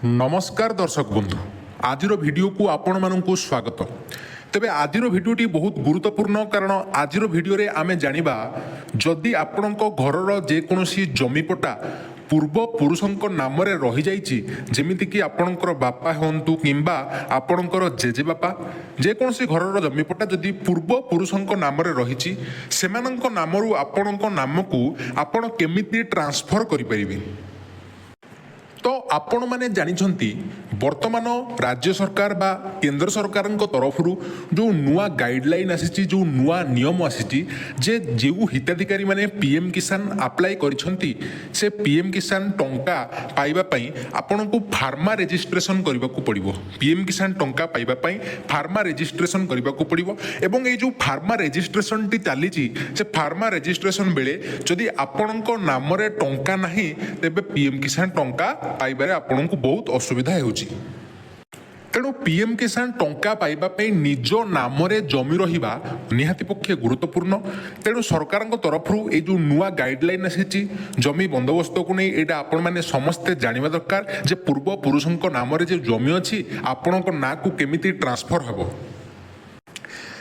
नमस्कार दर्शक बंधु आज वीडियो को आपण मानक स्वागत। तेबे आज भिडियोटी बहुत गुरुत्वपूर्ण कारण आज भिडियो रे आमे जानिबा जदि आपणक घरर जेकोसी जमीपटा पूर्व पुरुषंक नाम रे रही जाइछि जेमिति कि आपणकर बापा होंतु किंबा आपणकर जेजे बापा जेकोसी घरर जमीपटा जदि पूर्व पुरुषंक नाम रे रहिछि सेमानंक नामरु आपणक नामकु आपण केमिति ट्रांसफर करि परिबे। तो आपण माने जानिछंती वर्तमान राज्य सरकार बा केंद्र सरकार तरफ जो नुआ गाइडलाइन आसी जो नुआ नियम आसी जे जो हिताधिकारी माने पीएम किसान अप्लाई करिछंती से पीएम किसान टंका पाइबा पई आपन को फार्मा रजिस्ट्रेशन करबा को पड़िबो। पीएम किसान टंका पाइबा पई फार्मा रजिस्ट्रेशन करबा को पड़िबो एवं ए जो फार्मा रजिस्ट्रेशन टी चलीची से फार्मा रजिस्ट्रेशन बेले जदि आपनक नाम रे टंका नाही तेबे पीएम किसान टंका पाइबारे आपन को बहुत असुविधा हेउची। तेणु पीएम किसान टंका पाइबा पे निज नाम रे जमी रहिबा निहाती पक्षे गुरुत्वपूर्ण। तेणु सरकार तरफ ये जो नुआ गाइडलाइन आसी जमी बंदोबस्त को नहीं एटा आपण माने समस्ते जानिबा दरकार जे पूर्व पुरुषंक नाम रे जे जमी अछि आपणक ना को केमिति ट्रांसफर हबो।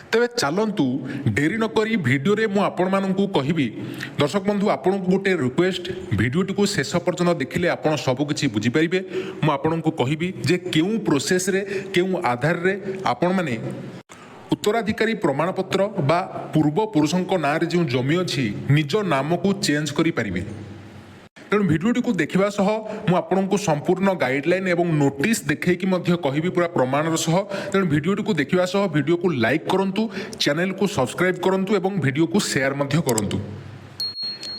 तेबे चलतु डेरी नकरी भिडियो रे मु आपण मानकु कहिबी दर्शक बंधु आपण को गोटे रिक्वेस्ट भिडियोटी को शेष पर्यंत देखिले आपण सब किछि बुझी परिबे। मु आपण को कहिबी जे केउ प्रोसेस रे केउ आधार रे आपण माने उत्तराधिकारी प्रमाण पत्र बा पूर्व पुरुषंक नाम रे जो जमी अछि निज नाम को चेंज करि परिबे। तेणु भिडियोटी को देखा सह मु आपको संपूर्ण गाइडलाइन एवं नोटिस देखैकी मध्य कहिबी पूरा प्रमाणर सह। तेणु भिडियोटी को देखा सह भिडियो को लाइक करंतु, चैनल को सब्सक्राइब करंतु एवं भिडियो को शेयर मध्य करंतु।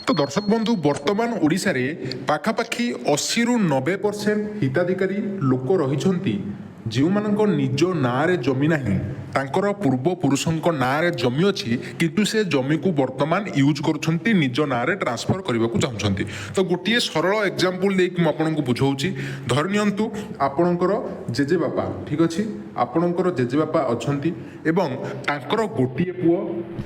तो दर्शक बंधु वर्तमान ओडिशा रे पाखापाखि 80 रु 90% हिताधिकारी लोक रहिछंती जो मानक निज ना रे जमी नाही तांकर पूर्व पुरुषंक ना रे जमी अछि किंतु से जमी को वर्तमान यूज करूछंती निज ना रे ट्रांसफर करबा को चाहछंती। तो गोटिए सरल एग्जांपल देख म आपन को बुझौची। धरि नियंतु आपनकर जेजे बापा ठीक अछि आपनकर जेजे बापा अछंती एवं तांकर गोटिए पुओ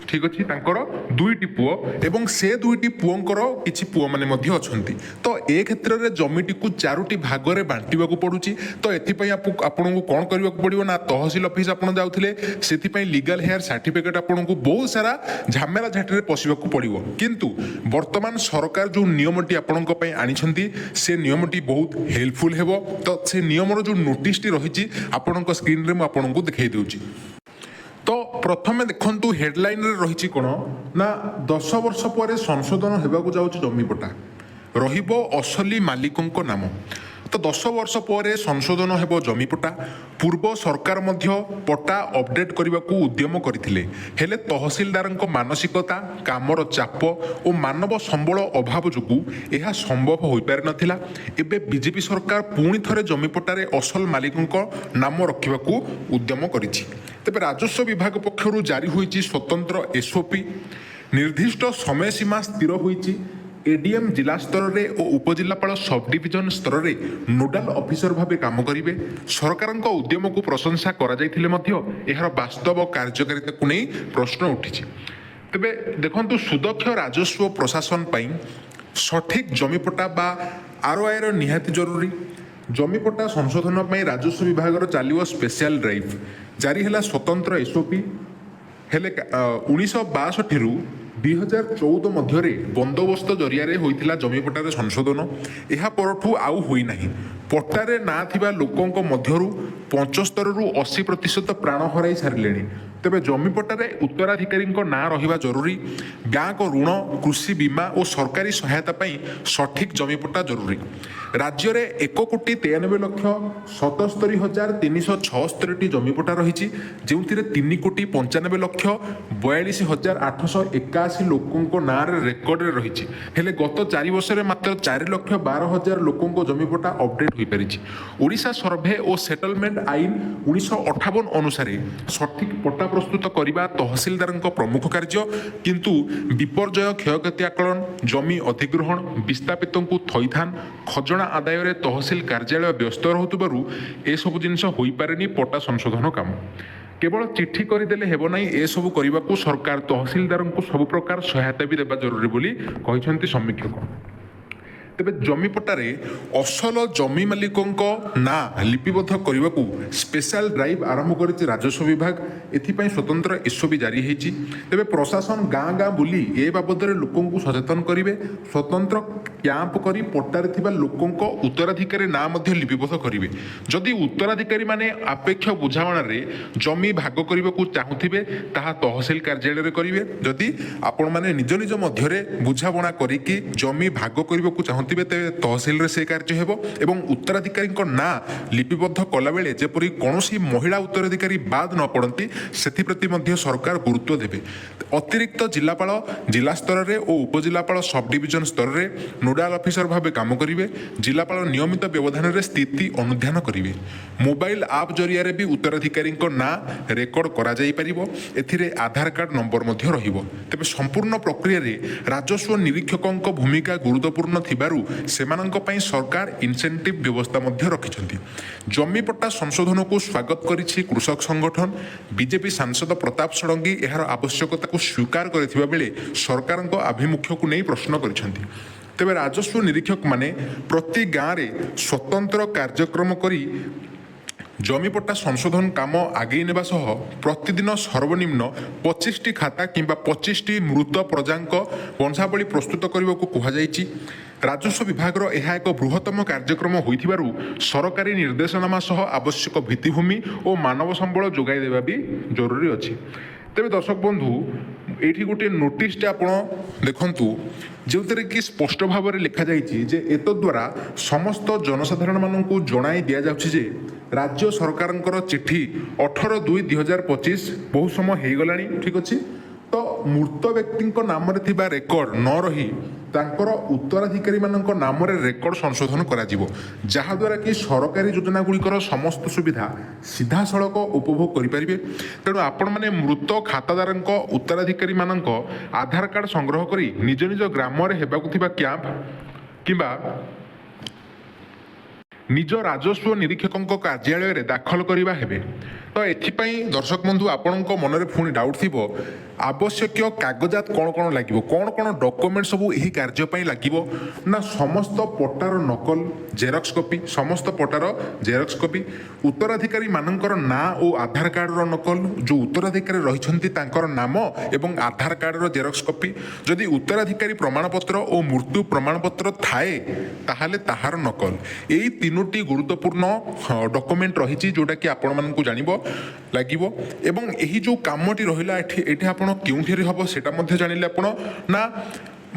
ठीक अछि तांकर दुईटी पुओ एवं से दुईटी पुओंकर किछि पुओ माने मध्य अछंती। तो ए क्षेत्र रे जमीटी को चारोटी भाग रे बांटिबा को पडुची। तो एथि पई आपन को कोन करबा को पडिबो ना तहसील ऑफिस आपन जाउथिले सेथिपाई लीगल हेयर सर्टिफिकेट आपको बहुत सारा झमेला झाटी पशिबा को पड़िबो। किंतु वर्तमान सरकार जो नियमटी आपनको पई आनिछंती से नियमटी बहुत हेल्पफुल हेबो। तो से नियमर जो नोटिस टी रहिछि आपनको स्क्रीन रे म आपनको देखाई देउछि। तो प्रथमे देखंतु हेडलाइन रे रहिछि कोन ना 10 वर्ष पर संशोधन हेबा को जाउछि जमीपटा रहिबो असली मालिकंक नाम। तो 10 वर्ष पर संशोधन हेबो जमीपटा पूर्व सरकार मध्य पट्टा अपडेट करने को उद्यम करथिले हेले तहसीलदारଙ୍କ मानसिकता कामर चाप और मानव संबल अभाव जोगु यह संभव हो पारि नथिला। एबे बीजेपी सरकार पुणी थरे जमीपटारे असल मालिकଙ୍କ नाम रखिबा को उद्यम करिछि। तेबे राजस्व विभाग पक्षरु जारी होईछि स्वतंत्र एसओपी निर्दिष्ट समय सीमा स्थिर होईछि। एडीएम जिला स्तर रे और उपजिलापाल सब डिविजन स्तर रे नोडाल ऑफिसर भावे काम करिवे। सरकारଙ୍କ उद्यम को प्रशंसा करा जायथिले मध्य एहार वास्तव कार्यकारिता को नहीं प्रश्न उठिछि। तबे देखंतु सुदक्ष राजस्व प्रशासन पई सठिक जमीपटा बा आरओआई रो निहाती जरूरी। जमीपटा संशोधन पई राजस्व विभाग रो चालियो स्पेशल ड्राइव जारी हला स्वतंत्र एसओपी हेले 1962 रु 2014 मध्य बंदोबस्त जरिया होइथिला जमीपटार संशोधन यह परठू आउ होई नाही। पट्टारे ना थिबा लोकंक मध्यरु 75 रु 80% प्राण हराई सारिलेनी। तेबे जमीपटारे उत्तराधिकारी ना रहिबा जरूरी। बैंक ऋण कृषि बीमा और सरकारी सहायता पई सठिक जमीपटा जरूरी। राज्य रे 1,93,77,376 टी जमीपटा रही जो 3,95,42,881 लोकों ना रेकर्ड रे रही हेले गत 4 वर्ष में मात्र 4,12,000 लोकों जमीपटा अपडेट हो पारि। ओडिशा सर्भे और सेटलमेंट आईन 1958 अनुसार सठिक पट्टा प्रस्तुत करने तहसीलदार प्रमुख कार्य किंतु विपर्यय क्षयक्षति आकलन जमी अधिग्रहण विस्थापित थईथान खजना आदाय तहसील कार्यालय व्यस्त रोथुबारु ए सब जिनस होई पारेनी पट्टा संशोधन काम। केवल चिठी करदेले हेब नाही ए सब करने को सरकार तहसीलदार को सब प्रकार सहायता भी देबा जरूरी बोली कहिसेंती समीक्षक। ତେବେ ଜମିପଟ୍ଟାରେ ଅସଲ ଜମି ମାଲିକଙ୍କ ନାଁ ଲିପିବଦ୍ଧ କରିବାକୁ ସ୍ପେଶାଲ ଡ୍ରାଇଭ୍ ଆରମ୍ଭ କରିଛି ରାଜସ୍ୱ ବିଭାଗ। ଏଥିପାଇଁ ସ୍ୱତନ୍ତ୍ର ଏସ୍ଓପି ଜାରି ହୋଇଛି। ତେବେ ପ୍ରଶାସନ ଗାଁ ଗାଁ ବୁଲି ଏ ବାବଦରେ ଲୋକଙ୍କୁ ସଚେତନ କରିବେ। ସ୍ୱତନ୍ତ୍ର କ୍ୟାମ୍ପ କରି ପଟ୍ଟାରେ ଥିବା ଲୋକଙ୍କ ଉତ୍ତରାଧିକାରୀ ନାଁ ମଧ୍ୟ ଲିପିବଦ୍ଧ କରିବେ। ଯଦି ଉତ୍ତରାଧିକାରୀମାନେ ଆପେକ୍ଷ ବୁଝାମଣାରେ ଜମି ଭାଗ କରିବାକୁ ଚାହୁଁଥିବେ ତାହା ତହସିଲ କାର୍ଯ୍ୟାଳୟରେ କରିବେ। ଯଦି ଆପଣମାନେ ନିଜ ନିଜ ମଧ୍ୟରେ ବୁଝାମଣା କରିକି ଜମି ଭାଗ କରିବାକୁ ଚାହୁଁଥିବେ ତେବେ ତହସିଲରେ ସେ କାର୍ଯ୍ୟ ହେବ ଏବଂ ଉତ୍ତରାଧିକାରୀଙ୍କ ନାଁ ଲିପିବଦ୍ଧ କଲାବେଳେ ଯେପରି କୌଣସି ମହିଳା ଉତ୍ତରାଧିକାରୀ ବାଦ ନ ପଡ଼ନ୍ତି ସେଥିପ୍ରତି ମଧ୍ୟ ସରକାର ଗୁରୁତ୍ୱ ଦେବେ। ଅତିରିକ୍ତ ଜିଲ୍ଲାପାଳ ଜିଲ୍ଲା ସ୍ତରରେ ଓ ଉପଜିଲ୍ଲାପାଳ ସବ୍ ଡିଭିଜନ ସ୍ତରରେ ନୋଡାଲ ଅଫିସର ଭାବେ କାମ କରିବେ। ଜିଲ୍ଲାପାଳ ନିୟମିତ ବ୍ୟବଧାନରେ ସ୍ଥିତି ଅନୁଧ୍ୟାନ କରିବେ। ମୋବାଇଲ ଆପ୍ ଜରିଆରେ ବି ଉତ୍ତରାଧିକାରୀଙ୍କ ନାଁ ରେକର୍ଡ କରାଯାଇପାରିବ। ଏଥିରେ ଆଧାର କାର୍ଡ ନମ୍ବର ମଧ୍ୟ ରହିବ। ତେବେ ସମ୍ପୂର୍ଣ୍ଣ ପ୍ରକ୍ରିୟାରେ ରାଜସ୍ୱ ନିରୀକ୍ଷକଙ୍କ ଭୂମିକା ଗୁରୁତ୍ୱପୂର୍ଣ୍ଣ ଥିବାରୁ ସେମାନଙ୍କ ପାଇଁ ସରକାର ଇନସେଣ୍ଟିଭ ବ୍ୟବସ୍ଥା ମଧ୍ୟ ରଖିଛନ୍ତି। ଜମିପଟ୍ଟା ସଂଶୋଧନକୁ ସ୍ୱାଗତ କରିଛି କୃଷକ ସଂଗଠନ। ବିଜେପି ସାଂସଦ ପ୍ରତାପ ଷଡ଼ଙ୍ଗୀ ଏହାର ଆବଶ୍ୟକତାକୁ ସ୍ୱୀକାର କରିଥିବା ବେଳେ ସରକାରଙ୍କ ଆଭିମୁଖ୍ୟକୁ ନେଇ ପ୍ରଶ୍ନ କରିଛନ୍ତି। ତେବେ ରାଜସ୍ୱ ନିରୀକ୍ଷକମାନେ ପ୍ରତି ଗାଁରେ ସ୍ୱତନ୍ତ୍ର କାର୍ଯ୍ୟକ୍ରମ କରି ଜମିପଟ୍ଟା ସଂଶୋଧନ କାମ ଆଗେଇ ନେବା ସହ ପ୍ରତିଦିନ ସର୍ବନିମ୍ନ 25ଟି ଖାତା କିମ୍ବା 25ଟି ମୃତ ପ୍ରଜାଙ୍କ ବଂଶାବଳୀ ପ୍ରସ୍ତୁତ କରିବାକୁ କୁହାଯାଇଛି। ରାଜସ୍ୱ ବିଭାଗର ଏହା ଏକ ବୃହତ୍ତମ କାର୍ଯ୍ୟକ୍ରମ ହୋଇଥିବାରୁ ସରକାରୀ ନିର୍ଦ୍ଦେଶନାମା ସହ ଆବଶ୍ୟକ ଭିତ୍ତିଭୂମି ଓ ମାନବ ସମ୍ବଳ ଯୋଗାଇ ଦେବା ବି ଜରୁରୀ ଅଛି। ତେବେ ଦର୍ଶକ ବନ୍ଧୁ ଏଇଠି ଗୋଟିଏ ନୋଟିସଟେ ଆପଣ ଦେଖନ୍ତୁ ଯେଉଁଥିରେ କି ସ୍ପଷ୍ଟ ଭାବରେ ଲେଖାଯାଇଛି ଯେ ଏତଦ୍ୱାରା ସମସ୍ତ ଜନସାଧାରଣମାନଙ୍କୁ ଜଣାଇ ଦିଆଯାଉଛି ଯେ ରାଜ୍ୟ ସରକାରଙ୍କର ଚିଠି 18/2/2025 ବହୁ ସମୟ ହେଇଗଲାଣି, ଠିକ୍ ଅଛି। ତ ମୃତ ବ୍ୟକ୍ତିଙ୍କ ନାମରେ ଥିବା ରେକର୍ଡ ନ ରହି ତାଙ୍କର ଉତ୍ତରାଧିକାରୀମାନଙ୍କ ନାମରେ ରେକର୍ଡ ସଂଶୋଧନ କରାଯିବ, ଯାହାଦ୍ୱାରା କି ସରକାରୀ ଯୋଜନା ଗୁଡ଼ିକର ସମସ୍ତ ସୁବିଧା ସିଧାସଳଖ ଉପଭୋଗ କରିପାରିବେ। ତେଣୁ ଆପଣମାନେ ମୃତ ଖାତାଦାରଙ୍କ ଉତ୍ତରାଧିକାରୀମାନଙ୍କ ଆଧାର କାର୍ଡ ସଂଗ୍ରହ କରି ନିଜ ନିଜ ଗ୍ରାମରେ ହେବାକୁ ଥିବା କ୍ୟାମ୍ପ କିମ୍ବା ନିଜ ରାଜସ୍ୱ ନିରୀକ୍ଷକଙ୍କ କାର୍ଯ୍ୟାଳୟରେ ଦାଖଲ କରିବା ହେବେ। ତ ଏଥିପାଇଁ ଦର୍ଶକ ବନ୍ଧୁ ଆପଣଙ୍କ ମନରେ ପୁଣି ଡାଉଟ୍ ଥିବ ଆବଶ୍ୟକୀୟ କାଗଜାତ କ'ଣ ଲାଗିବ, କ'ଣ ଡକୁମେଣ୍ଟ ସବୁ ଏହି କାର୍ଯ୍ୟ ପାଇଁ ଲାଗିବ ନା ସମସ୍ତ ପଟ୍ଟାର ନକଲ ଜେରକ୍ସ କପି, ସମସ୍ତ ପଟ୍ଟାର ଜେରକ୍ସ କପି, ଉତ୍ତରାଧିକାରୀମାନଙ୍କର ନାଁ ଓ ଆଧାର କାର୍ଡ଼ର ନକଲ, ଯେଉଁ ଉତ୍ତରାଧିକାରୀ ରହିଛନ୍ତି ତାଙ୍କର ନାମ ଏବଂ ଆଧାର କାର୍ଡ଼ର ଜେରକ୍ସ କପି। ଯଦି ଉତ୍ତରାଧିକାରୀ ପ୍ରମାଣପତ୍ର ଓ ମୃତ୍ୟୁ ପ୍ରମାଣପତ୍ର ଥାଏ ତାହେଲେ ତାହାର ନକଲ। ଏଇ ତିନୋଟି ଗୁରୁତ୍ୱପୂର୍ଣ୍ଣ ଡକୁମେଣ୍ଟ ରହିଛି ଯେଉଁଟାକି ଆପଣମାନଙ୍କୁ ଜାଣିବ ଲାଗିବ। ଏବଂ ଏହି ଯେଉଁ କାମଟି ରହିଲା ଏଠି ଆପଣ କେଉଁଠିରେ ହେବ ସେଟା ମଧ୍ୟ ଜାଣିଲେ ଆପଣ ନା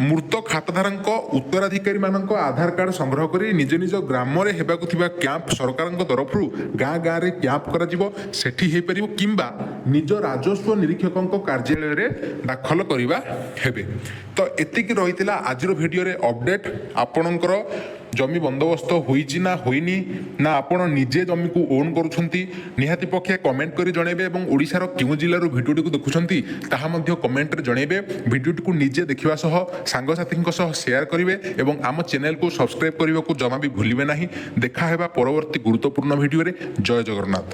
ମୃତ ଖାତାଧାରଙ୍କ ଉତ୍ତରାଧିକାରୀମାନଙ୍କ ଆଧାର କାର୍ଡ ସଂଗ୍ରହ କରି ନିଜ ନିଜ ଗ୍ରାମରେ ହେବାକୁ ଥିବା କ୍ୟାମ୍ପ ସରକାରଙ୍କ ତରଫରୁ ଗାଁ ଗାଁରେ କ୍ୟାମ୍ପ କରାଯିବ, ସେଠି ହେଇପାରିବ କିମ୍ବା ନିଜ ରାଜସ୍ୱ ନିରୀକ୍ଷକଙ୍କ କାର୍ଯ୍ୟାଳୟରେ ଦାଖଲ କରିବା ହେବେ। ତ ଏତିକି ରହିଥିଲା ଆଜିର ଭିଡ଼ିଓରେ ଅପଡେଟ୍। ଆପଣଙ୍କର ଜମି ବନ୍ଦୋବସ୍ତ ହୋଇଛି ନା ହୋଇନି, ନା ଆପଣ ନିଜେ ଜମିକୁ ଓନ୍ କରୁଛନ୍ତି, ନିହାତି ପକ୍ଷେ କମେଣ୍ଟ କରି ଜଣାଇବେ ଏବଂ ଓଡ଼ିଶାର କେଉଁ ଜିଲ୍ଲାରୁ ଭିଡ଼ିଓଟିକୁ ଦେଖୁଛନ୍ତି ତାହା ମଧ୍ୟ କମେଣ୍ଟରେ ଜଣାଇବେ। ଭିଡ଼ିଓଟିକୁ ନିଜେ ଦେଖିବା ସହ ସାଙ୍ଗସାଥୀଙ୍କ ସହ ସେୟାର କରିବେ ଏବଂ ଆମ ଚ୍ୟାନେଲକୁ ସବସ୍କ୍ରାଇବ୍ କରିବାକୁ ଜମା ବି ଭୁଲିବେ ନାହିଁ। ଦେଖା ହେବା ପରବର୍ତ୍ତୀ ଗୁରୁତ୍ୱପୂର୍ଣ୍ଣ ଭିଡ଼ିଓରେ। ଜୟ ଜଗନ୍ନାଥ।